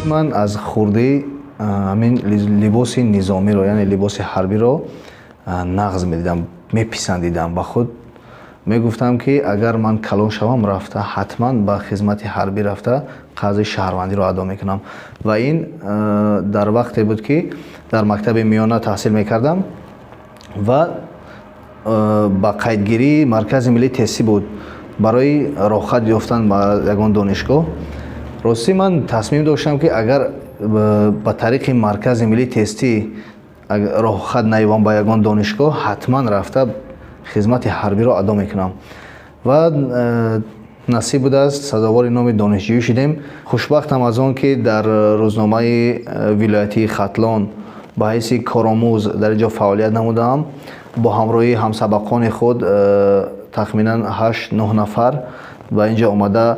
من از خوردی همین لباس نظامی رو یعنی لباس حربی رو نقض میدیدم، میپسندیدم. با خود میگفتم که اگر من کلان شوم رفته حتما به خدمت حربی رفته قضیه شهروندی رو ادا میکنم. و این در وقتی بود که در مکتب میانه تحصیل میکردم و با قیدگیری مرکز ملی تستی بود برای راهخط یافتن به یگان دانشگاه. راستی من تصمیم داشتم که اگر با طریق مرکز ملی تستی راهخط نیابم به یگان دانشگاه حتما رفته خدمت حربی را ادا میکنم و نصیب بود است سزاوار نام دانشجویی شدیم. خوشبختم از آن که در روزنامه ولایتی ختلان به حیث کارآموز در اینجا فعالیت نمودم. با همراهی همسبقان خود تخمینا 8-9 نفر و اینجا آمده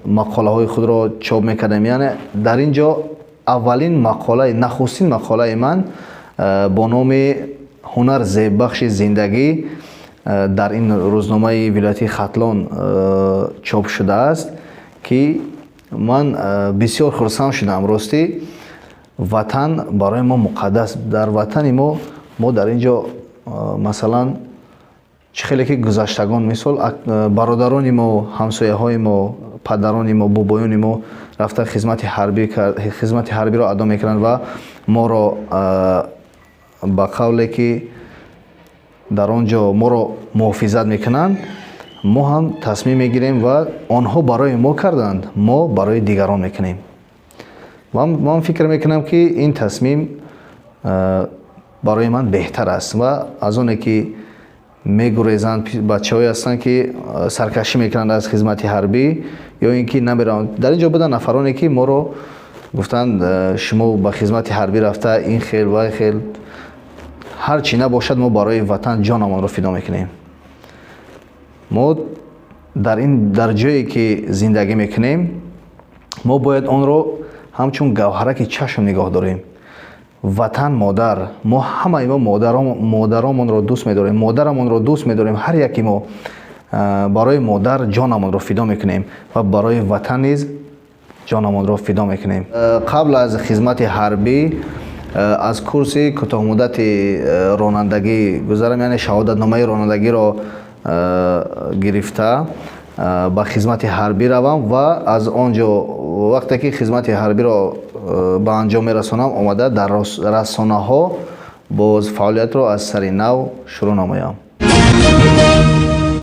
مقاله های خود را چاپ میکردم. یعنی در اینجا اولین مقاله، نخستین مقاله من با نام هنر زیببخش زندگی در این روزنامه ولایتی ختلان چاپ شده است که من بسیار خرسند شدم. راستی وطن برای ما مقدس. در وطن ما در اینجا مثلا چه خیلی که گذشتگان مثال برادران ما، همسایه های ما، پدران ما، بابایان ما رفته خدمت حربی را ادا میکنند و ما را با قولی که در آنجا ما را محافظت میکنند ما هم تصمیم میگیریم و آنها برای ما کردند ما برای دیگران میکنیم. من فکر میکنم که این تصمیم برای من بهتر است و از اونه که میگریزند بچه‌هایی هستند که سرکشی میکنند از خدمت حربی یا اینکه نمیرند. در اینجا بودن نفرانی که ما رو گفتند شما به خدمت حربی رفته این خیل و خیل هر چی نباشد ما برای وطن جانمان رو فدا میکنیم. ما در جایی که زندگی میکنیم ما باید آن رو همچون گوهرک چشم نگاه داریم. وطن مادر، ما همه ما مادرامون رو دوست می‌داریم، مادرمون رو دوست می‌داریم. هر یکی ما برای مادر جانمون رو فدا میکنیم و برای وطن نیز جانمون رو فدا میکنیم. قبل از خدمت حربی از کورس کوتاه مدت رانندگی گذرم، یعنی شهادتنامه رانندگی را گرفته با خدمت حربی روم و از آنجا وقتی که خدمت حربی را به انجام میرسانم آمده در رسانه ها باز فعالیت را از سر نو شروع نمایم.